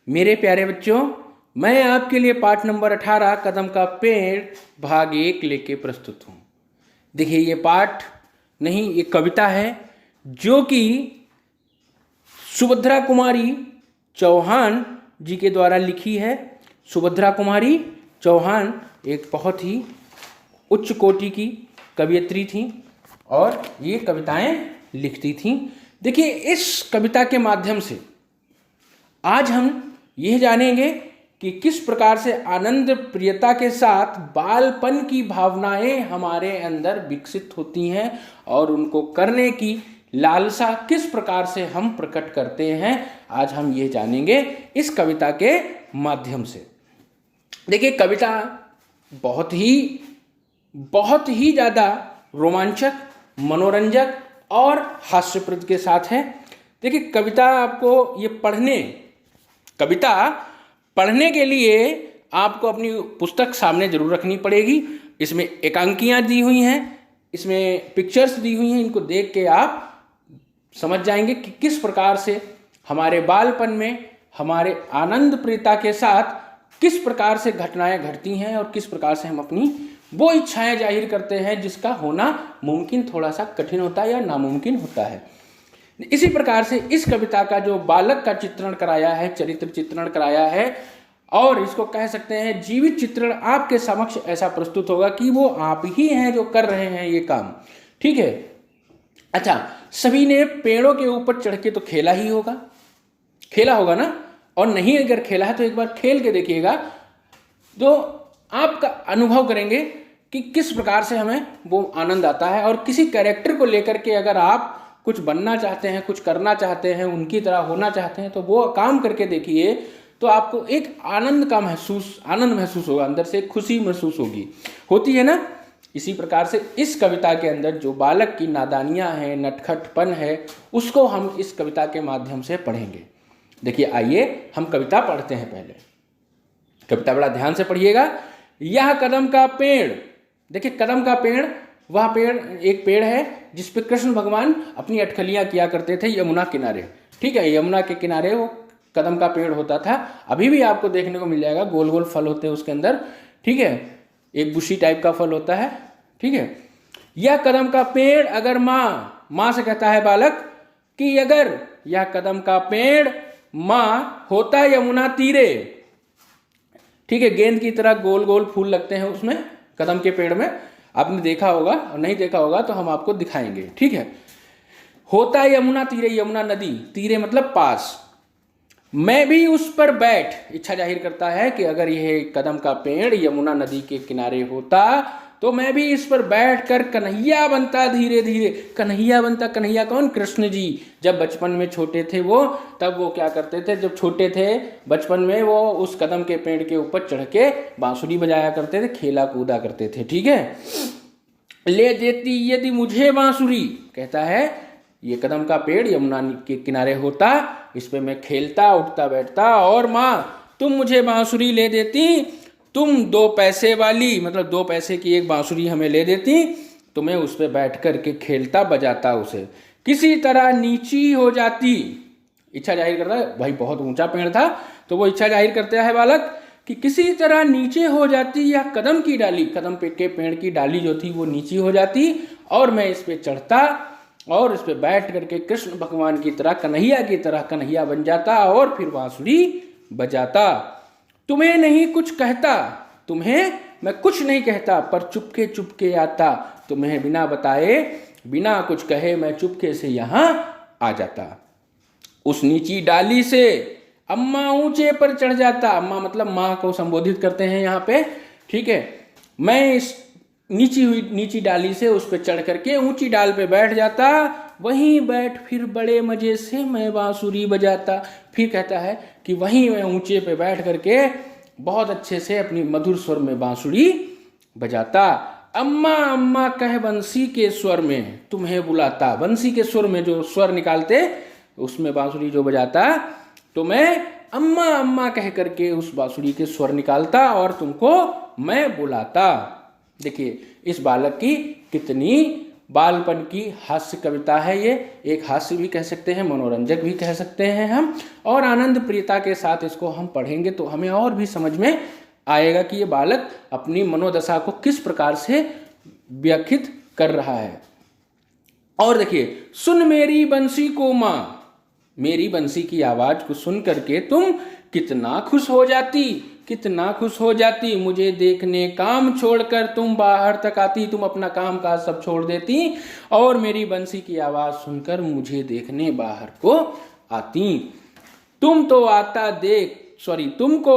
मेरे प्यारे बच्चों, मैं आपके लिए पाठ नंबर 18 कदम का पेड़ भाग 1 लेके प्रस्तुत हूँ। देखिए, ये पाठ नहीं, ये कविता है जो कि सुभद्रा कुमारी चौहान जी के द्वारा लिखी है। सुभद्रा कुमारी चौहान एक बहुत ही उच्च कोटि की कवयित्री थी और ये कविताएं लिखती थीं। देखिए, इस कविता के माध्यम से आज हम यह जानेंगे कि किस प्रकार से आनंद प्रियता के साथ बालपन की भावनाएं हमारे अंदर विकसित होती हैं और उनको करने की लालसा किस प्रकार से हम प्रकट करते हैं। आज हम ये जानेंगे इस कविता के माध्यम से। देखिए, कविता बहुत ही ज़्यादा रोमांचक, मनोरंजक और हास्यप्रद के साथ है। देखिए, कविता पढ़ने के लिए आपको अपनी पुस्तक सामने जरूर रखनी पड़ेगी। इसमें एकांकियाँ दी हुई हैं, इसमें पिक्चर्स दी हुई हैं। इनको देख के आप समझ जाएंगे कि किस प्रकार से हमारे बालपन में हमारे आनंद प्रियता के साथ किस प्रकार से घटनाएं घटती हैं और किस प्रकार से हम अपनी वो इच्छाएं जाहिर करते हैं जिसका होना मुमकिन थोड़ा सा कठिन होता है या नामुमकिन होता है। इसी प्रकार से इस कविता का जो बालक का चित्रण कराया है, चरित्र चित्रण कराया है, और इसको कह सकते हैं जीवित चित्रण आपके समक्ष ऐसा प्रस्तुत होगा कि वो आप ही हैं जो कर रहे हैं ये काम। ठीक है। अच्छा, सभी ने पेड़ों के ऊपर चढ़ के तो खेला होगा ना, और नहीं अगर खेला है तो एक बार खेल के देखिएगा तो आपका अनुभव करेंगे कि किस प्रकार से हमें वो आनंद आता है। और किसी कैरेक्टर को लेकर के अगर आप कुछ बनना चाहते हैं, कुछ करना चाहते हैं, उनकी तरह होना चाहते हैं, तो वो काम करके देखिए तो आपको एक आनंद महसूस होगा, अंदर से खुशी महसूस होती है ना। इसी प्रकार से इस कविता के अंदर जो बालक की नादानियाँ हैं, नटखटपन है, उसको हम इस कविता के माध्यम से पढ़ेंगे। देखिए, आइए हम कविता पढ़ते हैं। पहले कविता बड़ा ध्यान से पढ़िएगा। यह कदम का पेड़, देखिए कदम का पेड़, वह पेड़ एक पेड़ है जिस पे कृष्ण भगवान अपनी अटकलियाँ किया करते थे यमुना किनारे। ठीक है, यमुना के किनारे वो कदम का पेड़ होता था। अभी भी आपको देखने को मिल जाएगा, गोल गोल फल होते हैं उसके अंदर। ठीक है, एक बुशी टाइप का फल होता है। ठीक है, यह कदम का पेड़ अगर माँ से कहता है बालक कि अगर यह कदम का पेड़ माँ होता यमुना तीरे। ठीक है, गेंद की तरह गोल गोल फूल लगते हैं उसमें, कदम के पेड़ में। आपने देखा होगा, और नहीं देखा होगा तो हम आपको दिखाएंगे। ठीक है, होता यमुना तीरे, यमुना नदी, तीरे मतलब पास, मैं भी उस पर बैठ, इच्छा जाहिर करता है कि अगर यह कदम का पेड़ यमुना नदी के किनारे होता तो मैं भी इस पर बैठकर कन्हैया बनता धीरे धीरे। कन्हैया बनता, कन्हैया कौन? कृष्ण जी। जब बचपन में छोटे थे वो, तब वो क्या करते थे, जब छोटे थे बचपन में वो उस कदम के पेड़ के ऊपर चढ़ के बांसुरी बजाया करते थे, खेला कूदा करते थे। ठीक है, ले देती यदि मुझे बांसुरी, कहता है ये कदम का पेड़ यमुना के किनारे होता, इस पे मैं खेलता उठता बैठता, और माँ तुम मुझे बांसुरी ले देती, तुम 2 पैसे वाली, मतलब 2 पैसे की एक बांसुरी हमें ले देती, तो मैं उस पर बैठ कर के खेलता बजाता उसे, किसी तरह नीची हो जाती। इच्छा जाहिर करता है, भाई बहुत ऊंचा पेड़ था तो वो इच्छा जाहिर करता है बालक कि किसी तरह नीचे हो जाती या कदम की डाली, कदम के पेड़ की डाली जो थी वो नीची हो जाती, और मैं इस पे चढ़ता और इस पे बैठ करके कृष्ण भगवान की तरह, कन्हैया की तरह कन्हैया बन जाता और फिर बांसुरी बजाता। तुम्हें नहीं कुछ कहता, तुम्हें मैं कुछ नहीं कहता, पर चुपके चुपके आता, तुम्हें बिना बताए बिना कुछ कहे मैं चुपके से यहाँ आ जाता। उस नीची डाली से अम्मा ऊंचे पर चढ़ जाता, अम्मा मतलब माँ को संबोधित करते हैं यहाँ पे। ठीक है, मैं इस नीची डाली से उस पर चढ़ करके ऊंची डाल पे बैठ जाता, वहीं बैठ फिर बड़े मजे से मैं बांसुरी बजाता। फिर कहता है कि वहीं मैं ऊंचे पे बैठ करके बहुत अच्छे से अपनी मधुर स्वर में बांसुरी बजाता। अम्मा अम्मा कह बंसी के स्वर में तुम्हें बुलाता, बंसी के स्वर में जो स्वर निकालते उसमें बांसुरी जो बजाता, तो मैं अम्मा अम्मा कह करके उस बांसुरी के स्वर निकालता और तुमको मैं बुलाता। देखिए, इस बालक की कितनी बालपन की हास्य कविता है। ये एक हास्य भी कह सकते हैं, मनोरंजक भी कह सकते हैं हम, और आनंद प्रियता के साथ इसको हम पढ़ेंगे तो हमें और भी समझ में आएगा कि ये बालक अपनी मनोदशा को किस प्रकार से व्याख्यात कर रहा है। और देखिए, सुन मेरी बंसी को माँ, मेरी बंसी की आवाज को सुन करके तुम कितना खुश हो जाती, कितना खुश हो जाती, मुझे देखने काम छोड़कर तुम बाहर तक आती, तुम अपना काम काज सब छोड़ देती और मेरी बंसी की आवाज सुनकर मुझे देखने बाहर को आती। तुमको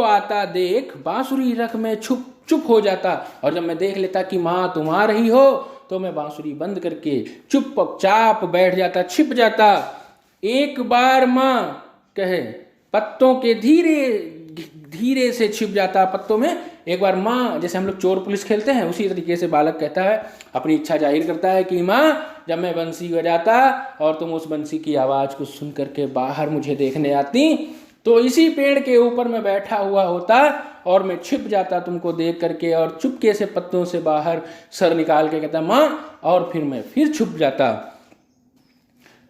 आता देख बांसुरी रख में चुप हो जाता, और जब मैं देख लेता कि माँ तुम आ रही हो तो मैं बांसुरी बंद करके चुपचाप बैठ जाता, छिप जाता। एक बार माँ कहे पत्तों के धीरे से छिप जाता, पत्तों में एक बार माँ, जैसे हम लोग चोर पुलिस खेलते हैं उसी तरीके से बालक कहता है, अपनी इच्छा जाहिर करता है कि माँ जब मैं बंसी बजाता और तुम उस बंसी की आवाज़ को सुन करके बाहर मुझे देखने आती तो इसी पेड़ के ऊपर मैं बैठा हुआ होता और मैं छिप जाता तुमको देख करके, और चुपके से पत्तों से बाहर सर निकाल के कहता माँ, और फिर मैं फिर छुप जाता।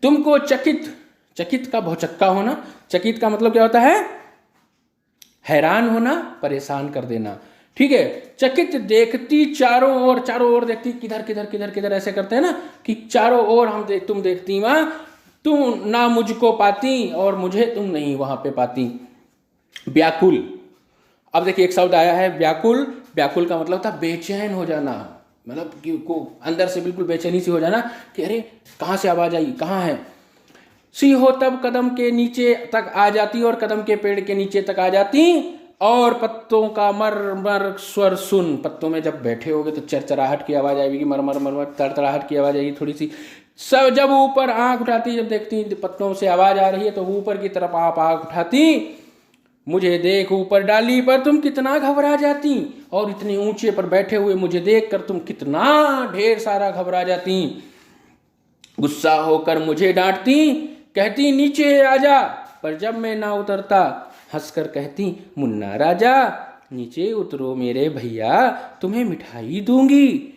तुमको चकित का भौचक्का होना, चकित का मतलब क्या होता है? हैरान होना, परेशान कर देना, ठीक है। चकित देखती चारों ओर देखती, किधर ऐसे करते हैं ना कि चारों ओर तुम देखती माँ, तुम ना मुझको पाती और मुझे तुम नहीं वहां पे पाती। व्याकुल, अब देखिए एक शब्द आया है व्याकुल, व्याकुल का मतलब था बेचैन हो जाना, मतलब कि को अंदर से बिल्कुल बेचैनी सी हो जाना कि अरे कहाँ से आवाज आई, कहाँ है। सी हो तब कदम के नीचे तक आ जाती और कदम के पेड़ के नीचे तक आ जाती और पत्तों का मर स्वर सुन, पत्तों में जब बैठे होगे तो चरचराहट की आवाज आएगी, मर तड़तड़ाहट की आवाज आएगी थोड़ी सी। सब जब ऊपर आंख उठाती, जब देखती पत्तों से आवाज आ रही है तो ऊपर की तरफ आप आंख उठाती, मुझे देख ऊपर डाली पर तुम कितना घबरा जाती, और इतने ऊंचे पर बैठे हुए मुझे देख कर तुम कितना ढेर सारा घबरा जाती। गुस्सा होकर मुझे डांटती, कहती नीचे आजा, पर जब मैं ना उतरता हंसकर कहती मुन्ना राजा नीचे उतरो मेरे भैया, तुम्हें मिठाई दूंगी,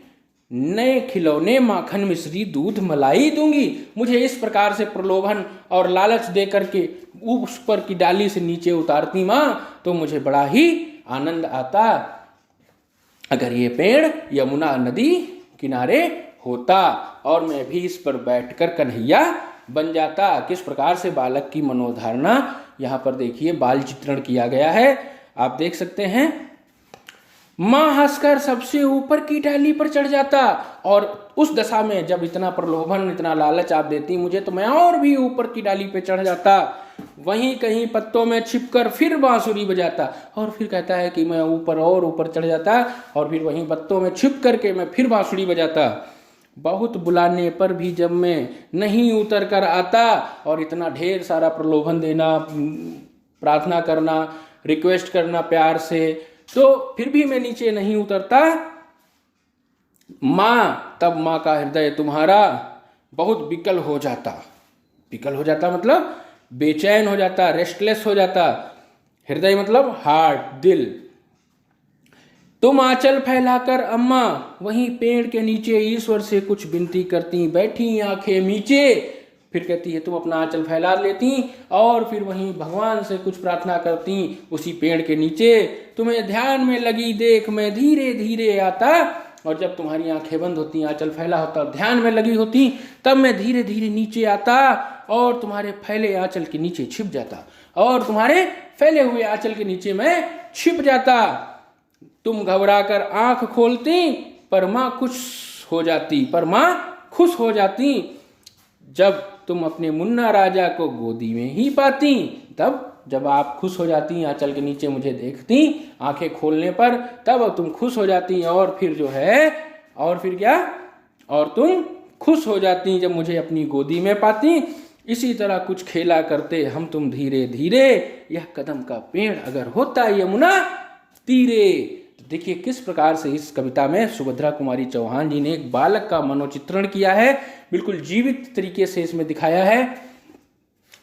नए खिलौने माखन मिश्री दूध मलाई दूंगी। मुझे इस प्रकार से प्रलोभन और लालच दे करके उस पर की डाली से नीचे उतारती माँ तो मुझे बड़ा ही आनंद आता। अगर ये पेड़ यमुना नदी किनारे होता और मैं भी इस पर बैठकर कन्हैया बन जाता। किस प्रकार से बालक की मनोधारणा यहाँ पर देखिए बाल चित्रण किया गया है, आप देख सकते हैं। माँ हंसकर सबसे ऊपर की डाली पर चढ़ जाता, और उस दशा में जब इतना प्रलोभन इतना लालच आप देती मुझे तो मैं और भी ऊपर की डाली पे चढ़ जाता, वहीं कहीं पत्तों में छिपकर फिर बांसुरी बजाता, और फिर कहता है कि मैं ऊपर और ऊपर चढ़ जाता और फिर वहीं पत्तों में छिप करके मैं फिर बांसुरी बजाता। बहुत बुलाने पर भी जब मैं नहीं उतर कर आता, और इतना ढेर सारा प्रलोभन देना, प्रार्थना करना, रिक्वेस्ट करना प्यार से, तो फिर भी मैं नीचे नहीं उतरता। माँ, तब माँ का हृदय तुम्हारा बहुत विकल हो जाता। विकल हो जाता मतलब बेचैन हो जाता, रेस्टलेस हो जाता। हृदय मतलब हार्ट, दिल। तुम आंचल फैलाकर अम्मा वहीं पेड़ के नीचे ईश्वर से कुछ विनती करती, बैठी आंखें मीचे, फिर कहती है तुम अपना आंचल फैला लेती और फिर वहीं भगवान से कुछ प्रार्थना करती उसी पेड़ के नीचे। तुम्हें ध्यान में लगी देख मैं धीरे धीरे आता, और जब तुम्हारी आंखें बंद होती, आंचल फैला होता, ध्यान में लगी होती, तब मैं धीरे धीरे नीचे आता और तुम्हारे फैले आंचल के नीचे छिप जाता, और तुम्हारे फैले हुए आंचल के नीचे मैं छिप जाता। तुम घबरा कर आंख खोलती पर माँ खुश हो जाती। जब तुम अपने मुन्ना राजा को गोदी में ही पाती, तब जब आप खुश हो जाती, आंचल के नीचे मुझे देखती आंखें खोलने पर, तब तुम खुश हो जाती, और फिर जो है, और फिर क्या, और तुम खुश हो जाती जब मुझे अपनी गोदी में पाती। इसी तरह कुछ खेला करते हम तुम धीरे धीरे, यह कदम का पेड़ अगर होता यमुना तीरे। देखिए किस प्रकार से इस कविता में सुभद्रा कुमारी चौहान जी ने एक बालक का मनोचित्रण किया है, बिल्कुल जीवित तरीके से इसमें दिखाया है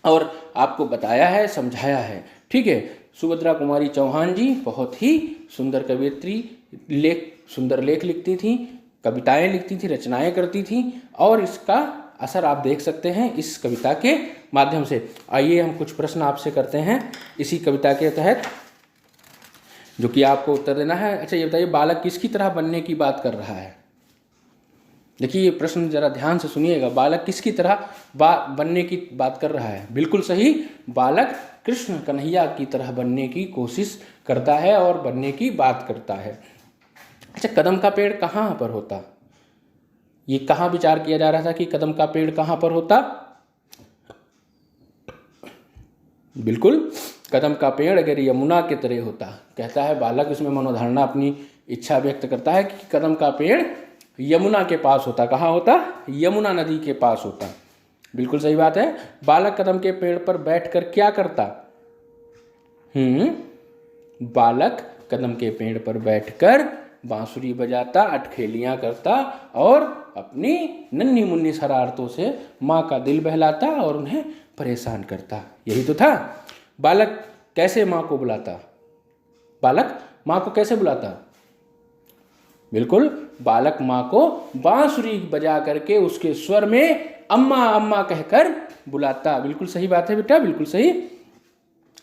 और आपको बताया है, समझाया है। ठीक है, सुभद्रा कुमारी चौहान जी बहुत ही सुंदर कवियत्री, सुंदर लेख लिखती थी, कविताएं लिखती थी, रचनाएं करती थी, और इसका असर आप देख सकते हैं इस कविता के माध्यम से। आइए हम कुछ प्रश्न आपसे करते हैं इसी कविता के तहत, जो कि आपको उत्तर देना है। अच्छा ये बताइए, बालक किसकी तरह बनने की बात कर रहा है? देखिए ये प्रश्न जरा ध्यान से सुनिएगा। बालक किसकी तरह बनने की बात कर रहा है? बिल्कुल सही, बालक कृष्ण कन्हैया की तरह बनने की कोशिश करता है और बनने की बात करता है। अच्छा, कदम का पेड़ कहाँ पर होता? ये कहाँ विचार किया जा रहा था कि कदम का पेड़ कहाँ पर होता? बिल्कुल, कदम का पेड़ अगर यमुना के तरह होता, कहता है बालक, इसमें मनोधारणा अपनी इच्छा व्यक्त करता है कि कदम का पेड़ यमुना के पास होता। कहाँ होता? यमुना नदी के पास होता। बिल्कुल सही बात है। बालक कदम के पेड़ पर बैठकर क्या करता? बालक कदम के पेड़ पर बैठकर बांसुरी बजाता, अटखेलियां करता और अपनी नन्ही मुन्नी शरारतों से माँ का दिल बहलाता और उन्हें परेशान करता। यही तो था। बालक कैसे माँ को बुलाता? बालक माँ को कैसे बुलाता? बिल्कुल, बालक माँ को बांसुरी बजा करके उसके स्वर में अम्मा अम्मा कहकर बुलाता। बिल्कुल सही बात है बेटा, बिल्कुल सही।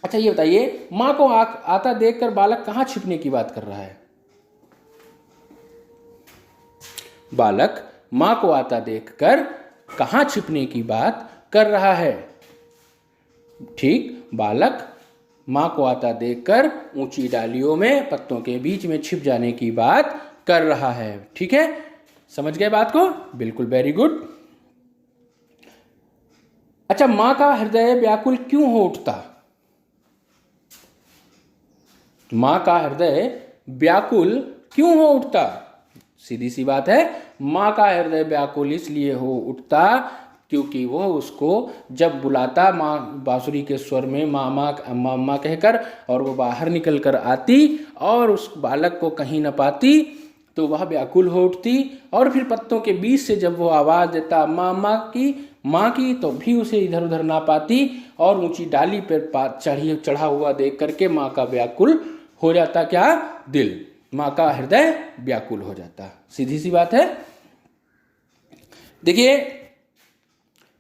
अच्छा ये बताइए, माँ को आता देखकर बालक कहाँ छिपने की बात कर रहा है? बालक माँ को आता देखकर कहाँ छिपने की बात कर रहा है? ठीक, बालक माँ को आता देखकर ऊंची डालियों में पत्तों के बीच में छिप जाने की बात कर रहा है। ठीक है, समझ गए बात को? बिल्कुल, वेरी गुड। अच्छा, माँ का हृदय व्याकुल क्यों हो उठता? माँ का हृदय व्याकुल क्यों हो उठता? सीधी सी बात है, माँ का हृदय व्याकुल इसलिए हो उठता क्योंकि वो उसको जब बुलाता माँ बांसुरी के स्वर में मामा अम्मा अम्मा कहकर, और वो बाहर निकल कर आती और उस बालक को कहीं न पाती तो वह व्याकुल हो उठती, और फिर पत्तों के बीच से जब वो आवाज़ देता अम्मा अम्मा की, माँ की, तो भी उसे इधर उधर ना पाती और ऊंची डाली पर चढ़ा हुआ देख करके माँ का व्याकुल हो जाता क्या? दिल। माँ का हृदय व्याकुल हो जाता। सीधी सी बात है। देखिए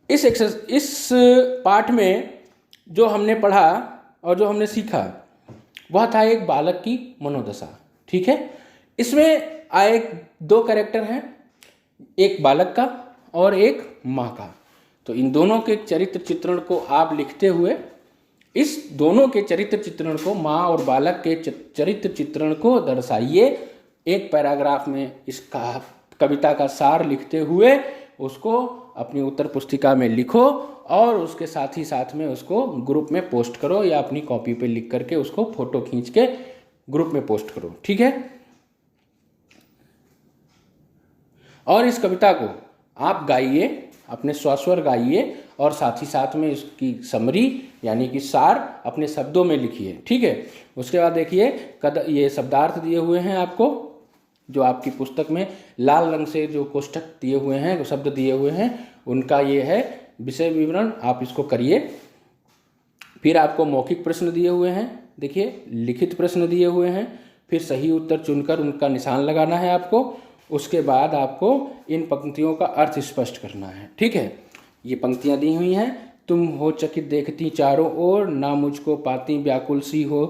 इस पाठ में जो हमने पढ़ा और जो हमने सीखा वह था एक बालक की मनोदशा। ठीक है, इसमें आए दो कैरेक्टर हैं, एक बालक का और एक माँ का। तो इन दोनों के चरित्र चित्रण को आप लिखते हुए इस दोनों के चरित्र चित्रण को, माँ और बालक के चरित्र चित्रण को दर्शाइए। एक पैराग्राफ में इस कविता का सार लिखते हुए उसको अपनी उत्तर पुस्तिका में लिखो और उसके साथ ही साथ में उसको ग्रुप में पोस्ट करो, या अपनी कॉपी पे लिख करके उसको फोटो खींच के ग्रुप में पोस्ट करो। ठीक है, और इस कविता को आप गाइए, अपने स्वस्वर गाइए, और साथ ही साथ में इसकी समरी यानी कि सार अपने शब्दों में लिखिए। ठीक है, उसके बाद देखिए ये शब्दार्थ दिए हुए हैं आपको, जो आपकी पुस्तक में लाल रंग से जो कोष्ठक दिए हुए हैं, जो शब्द दिए हुए हैं, उनका ये है विषय विवरण। आप इसको करिए। फिर आपको मौखिक प्रश्न दिए हुए हैं, देखिए लिखित प्रश्न दिए हुए हैं, फिर सही उत्तर चुनकर उनका निशान लगाना है आपको। उसके बाद आपको इन पंक्तियों का अर्थ स्पष्ट करना है। ठीक है, ये पंक्तियां दी हुई हैं। तुम हो चकित देखती चारों ओर, ना मुझको पाती व्याकुल सी हो,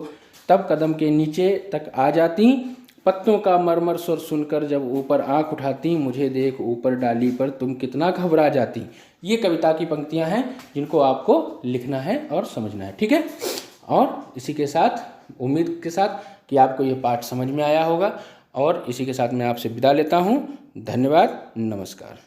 तब कदम के नीचे तक आ जाती, पत्तों का मरमर स्वर सुनकर जब ऊपर आंख उठाती, मुझे देख ऊपर डाली पर तुम कितना घबरा जाती। ये कविता की पंक्तियां हैं जिनको आपको लिखना है और समझना है। ठीक है, और इसी के साथ उम्मीद के साथ कि आपको ये पाठ समझ में आया होगा, और इसी के साथ मैं आपसे विदा लेता हूँ। धन्यवाद, नमस्कार।